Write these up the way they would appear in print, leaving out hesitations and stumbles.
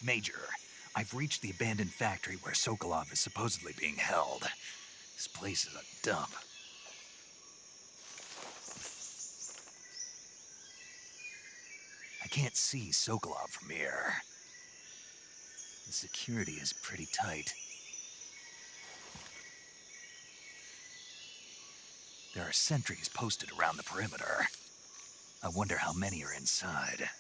Major, I've reached the abandoned factory where Sokolov is supposedly being held. This place is a dump. I can't see Sokolov from here. The security is pretty tight. There are sentries posted around the perimeter. I wonder how many are inside.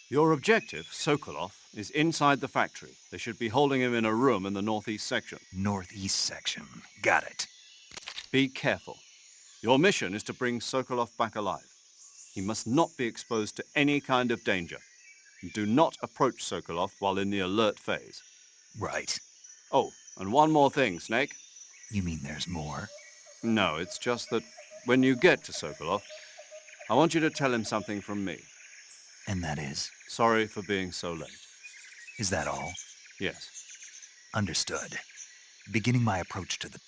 Your objective, Sokolov, is inside the factory. They should be holding him in a room in the northeast section. Northeast section. Got it. Be careful. Your mission is to bring Sokolov back alive. He must not be exposed to any kind of danger. Do not approach Sokolov while in the alert phase. Right. Oh, and one more thing, Snake. You mean there's more? No, it's just that when you get to Sokolov, I want you to tell him something from me. And that is? Sorry for being so late. Is that all? Yes. Understood. Beginning my approach to the...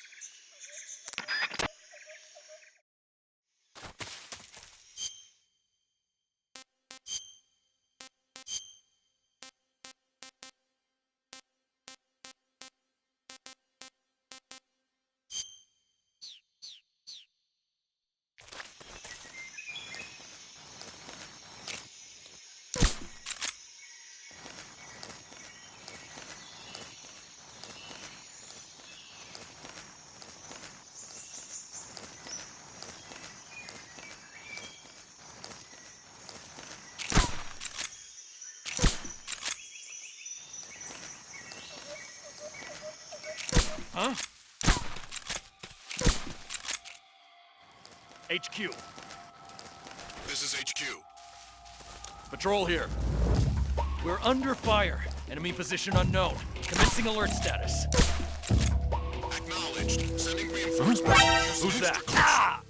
Huh? HQ. This is HQ. Patrol here. We're under fire. Enemy position unknown. Commencing alert status. Acknowledged. Sending reinforcements. Who's that? Ah!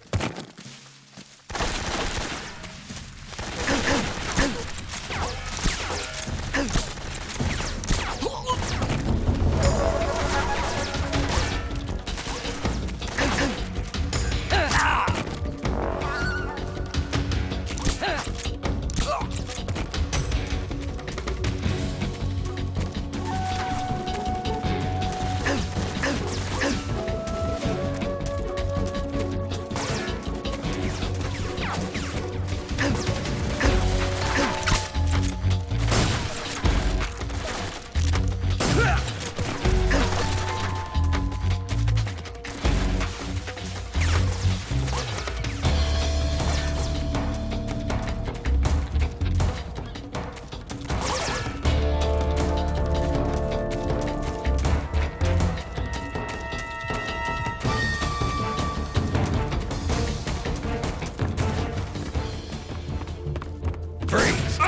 Freeze!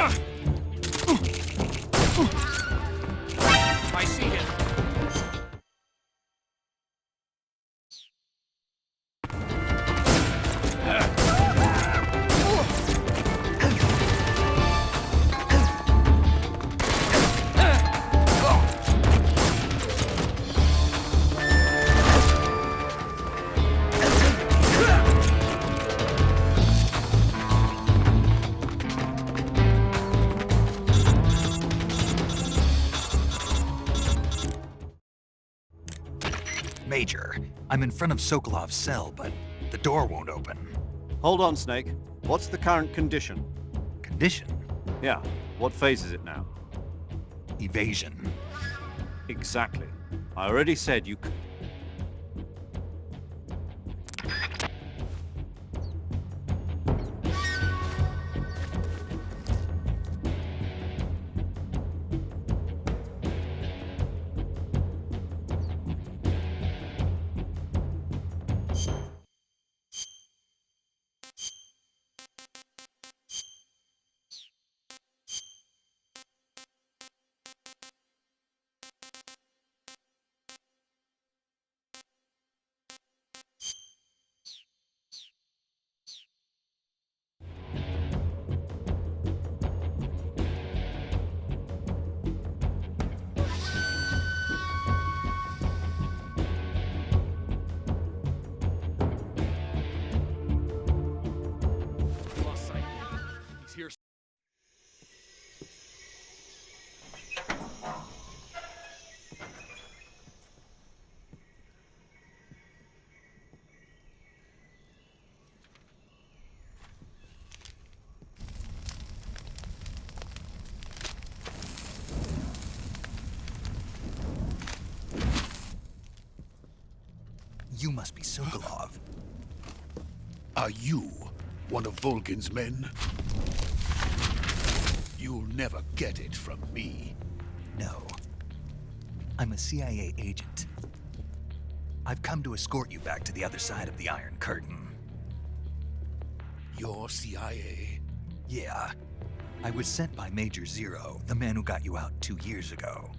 I see him. Major, I'm in front of Sokolov's cell, but the door won't open. Hold on, Snake. What's the current condition? Condition? Yeah, what phase is it now? Evasion. Exactly. I already said you could. You must be Sokolov. Are you one of Volgin's men? You'll never get it from me. No. I'm a CIA agent. I've come to escort you back to the other side of the Iron Curtain. You're CIA? Yeah. I was sent by Major Zero, the man who got you out 2 years ago.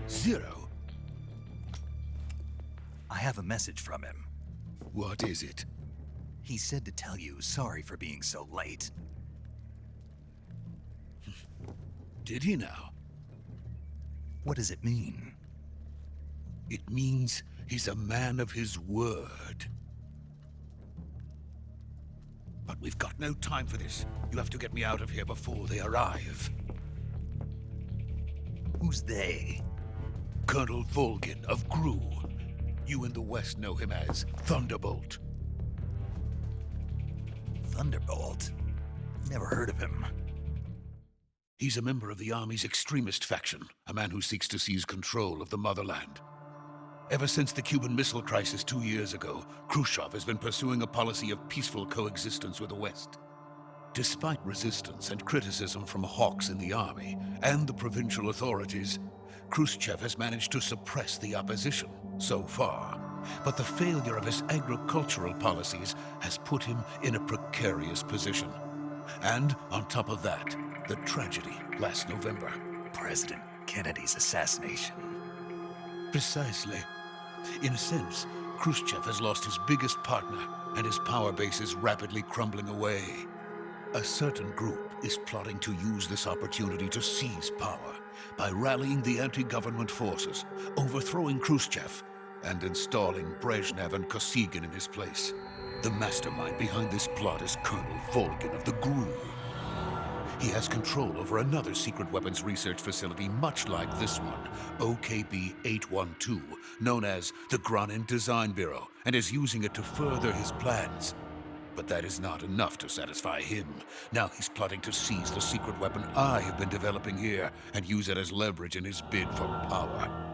Zero? I have a message from him. What is it? He said to tell you sorry for being so late. Did he now? What does it mean? It means he's a man of his word. But we've got no time for this. You have to get me out of here before they arrive. Who's they? Colonel Volgin of Gru. You in the West know him as Thunderbolt. Thunderbolt? Never heard of him. He's a member of the Army's extremist faction, a man who seeks to seize control of the motherland. Ever since the Cuban Missile Crisis 2 years ago, Khrushchev has been pursuing a policy of peaceful coexistence with the West. Despite resistance and criticism from hawks in the army and the provincial authorities, Khrushchev has managed to suppress the opposition so far. But the failure of his agricultural policies has put him in a precarious position. And on top of that, the tragedy last November. President Kennedy's assassination. Precisely. In a sense, Khrushchev has lost his biggest partner, and his power base is rapidly crumbling away. A certain group is plotting to use this opportunity to seize power by rallying the anti-government forces, overthrowing Khrushchev, and installing Brezhnev and Kosygin in his place. The mastermind behind this plot is Colonel Volgin of the Gru. He has control over another secret weapons research facility much like this one, OKB-812, known as the Granin Design Bureau, and is using it to further his plans. But that is not enough to satisfy him. Now he's plotting to seize the secret weapon I have been developing here and use it as leverage in his bid for power.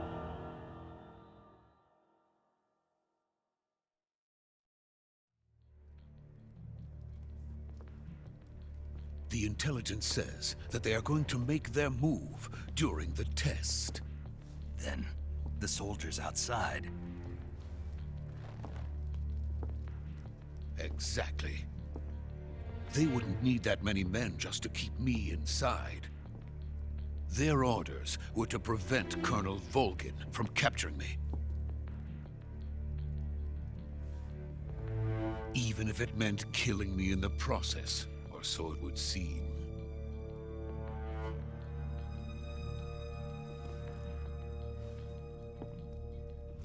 The intelligence says that they are going to make their move during the test. Then, the soldiers outside. Exactly. They wouldn't need that many men just to keep me inside. Their orders were to prevent Colonel Volgin from capturing me. Even if it meant killing me in the process. Or so it would seem.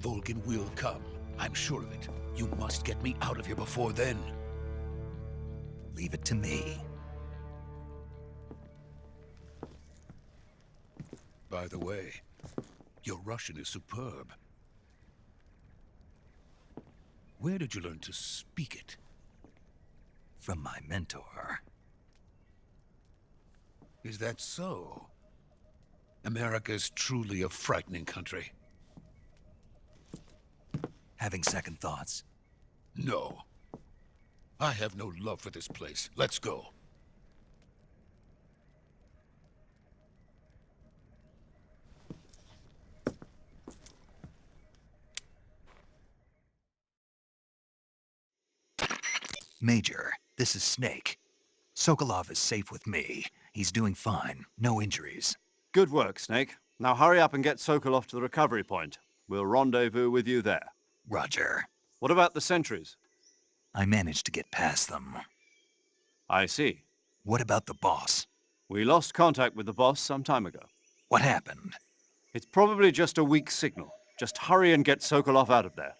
Volgin will come. I'm sure of it. You must get me out of here before then. Leave it to me. By the way, your Russian is superb. Where did you learn to speak it? From my mentor. Is that so? America is truly a frightening country. Having second thoughts? No. I have no love for this place. Let's go. Major, this is Snake. Sokolov is safe with me. He's doing fine. No injuries. Good work, Snake. Now hurry up and get Sokolov to the recovery point. We'll rendezvous with you there. Roger. What about the sentries? I managed to get past them. I see. What about the boss? We lost contact with the boss some time ago. What happened? It's probably just a weak signal. Just hurry and get Sokolov out of there.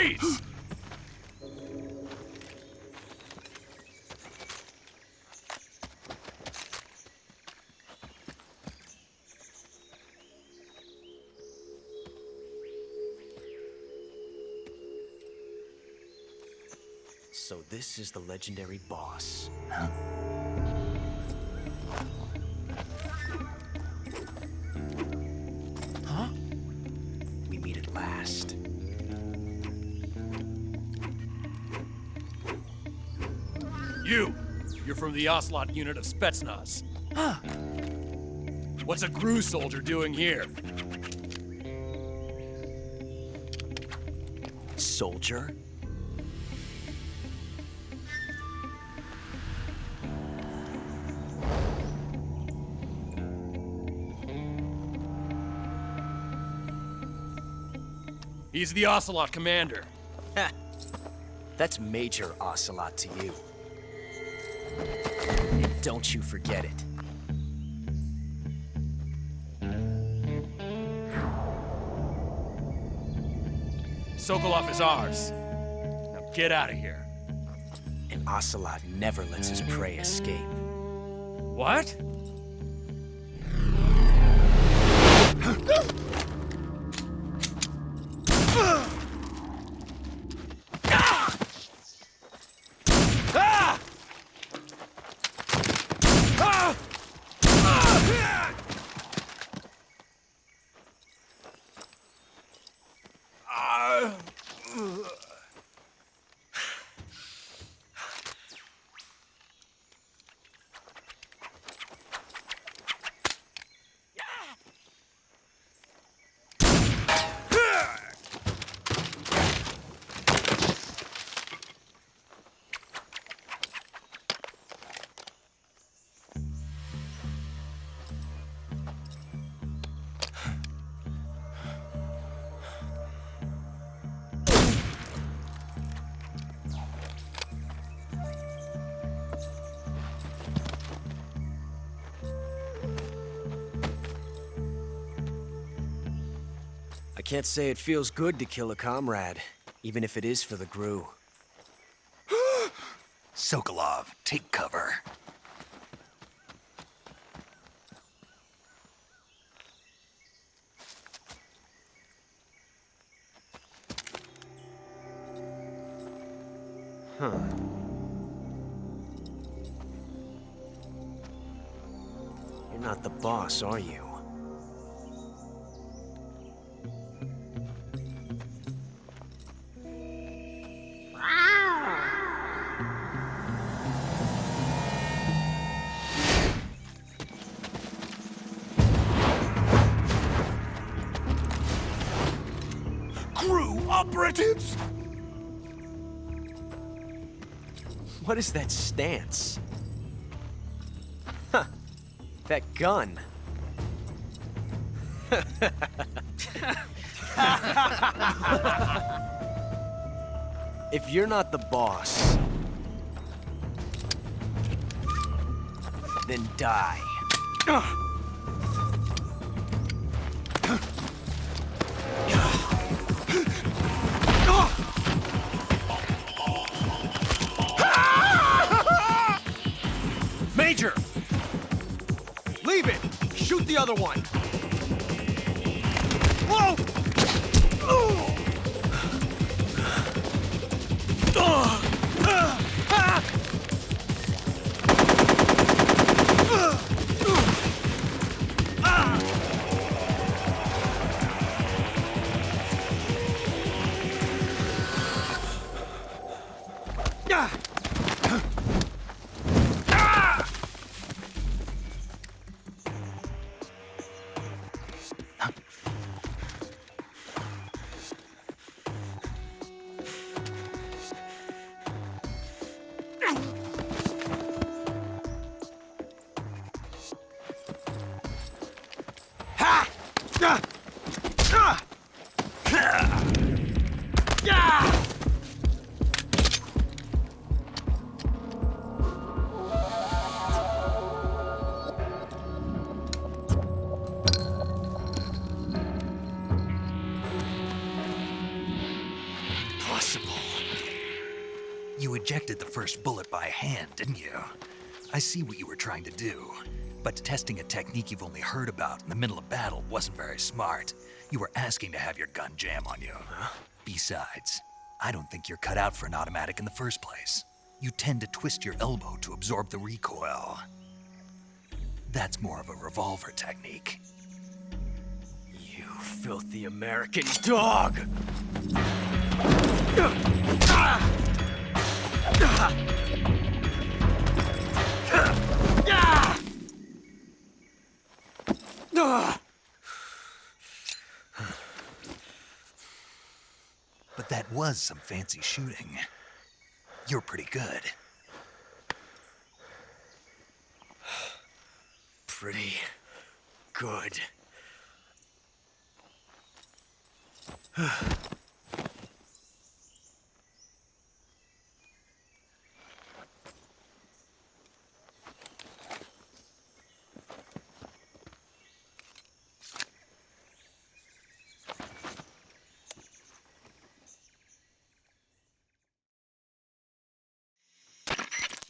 Freeze! So this is the legendary boss. Huh? We meet at last. You're from the Ocelot unit of Spetsnaz. Huh. What's a GRU soldier doing here? Soldier? He's the Ocelot commander. Ha! That's Major Ocelot to you. And don't you forget it. Sokolov is ours. Now get out of here. And Ocelot never lets his prey escape. What? I can't say it feels good to kill a comrade, even if it is for the GRU. Sokolov, take cover. Huh. You're not the boss, are you? GRU operatives! What is that stance? Huh. That gun. If you're not the boss, then die. Major! Leave it! Shoot the other one! Whoa! ejected the first bullet by hand, didn't you? I see what you were trying to do. But testing a technique you've only heard about in the middle of battle wasn't very smart. You were asking to have your gun jam on you. Huh? Besides, I don't think you're cut out for an automatic in the first place. You tend to twist your elbow to absorb the recoil. That's more of a revolver technique. You filthy American dog! But that was some fancy shooting. You're pretty good. Pretty good.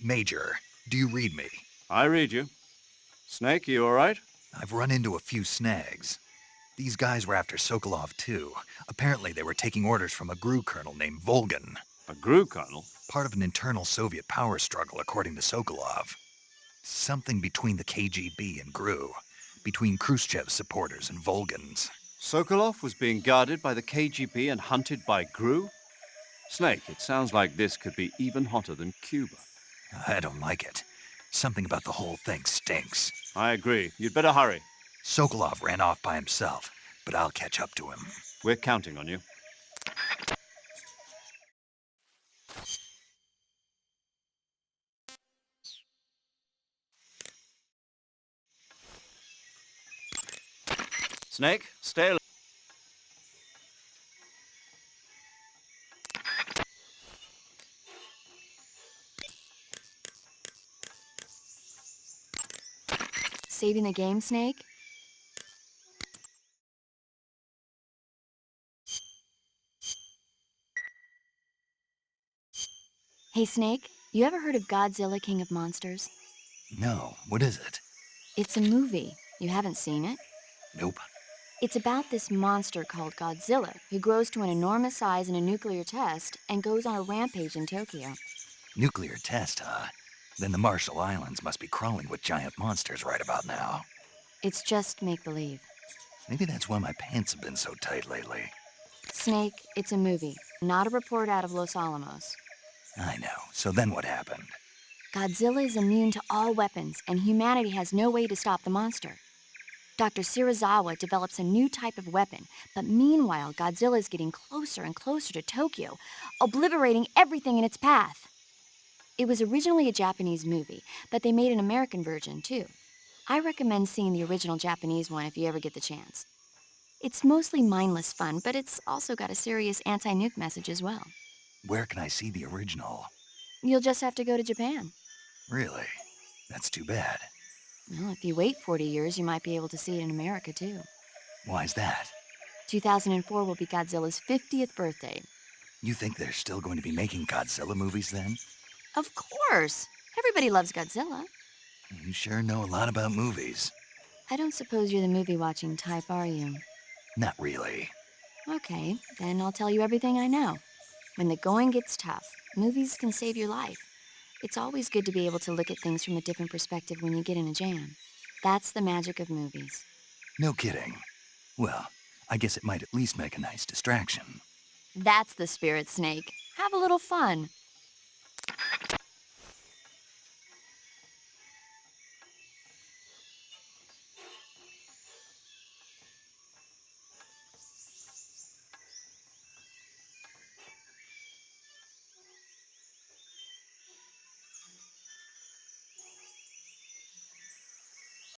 Major, do you read me? I read you. Snake, you all right? I've run into a few snags. These guys were after Sokolov, too. Apparently, they were taking orders from a GRU colonel named Volgan. A GRU colonel? Part of an internal Soviet power struggle, according to Sokolov. Something between the KGB and GRU. Between Khrushchev's supporters and Volgan's. Sokolov was being guarded by the KGB and hunted by GRU? Snake, it sounds like this could be even hotter than Cuba. I don't like it. Something about the whole thing stinks. I agree. You'd better hurry. Sokolov ran off by himself, but I'll catch up to him. We're counting on you. Snake, stay alive. Saving the game, Snake? Hey, Snake, you ever heard of Godzilla, King of Monsters? No, what is it? It's a movie. You haven't seen it? Nope. It's about this monster called Godzilla, who grows to an enormous size in a nuclear test and goes on a rampage in Tokyo. Nuclear test, huh? Then the Marshall Islands must be crawling with giant monsters right about now. It's just make-believe. Maybe that's why my pants have been so tight lately. Snake, it's a movie, not a report out of Los Alamos. I know. So then what happened? Godzilla is immune to all weapons, and humanity has no way to stop the monster. Dr. Shirazawa develops a new type of weapon, but meanwhile, Godzilla is getting closer and closer to Tokyo, obliterating everything in its path. It was originally a Japanese movie, but they made an American version, too. I recommend seeing the original Japanese one if you ever get the chance. It's mostly mindless fun, but it's also got a serious anti-nuke message as well. Where can I see the original? You'll just have to go to Japan. Really? That's too bad. Well, if you wait 40 years, you might be able to see it in America, too. Why's that? 2004 will be Godzilla's 50th birthday. You think they're still going to be making Godzilla movies then? Of course! Everybody loves Godzilla. You sure know a lot about movies. I don't suppose you're the movie-watching type, are you? Not really. Okay, then I'll tell you everything I know. When the going gets tough, movies can save your life. It's always good to be able to look at things from a different perspective when you get in a jam. That's the magic of movies. No kidding. Well, I guess it might at least make a nice distraction. That's the spirit, Snake. Have a little fun.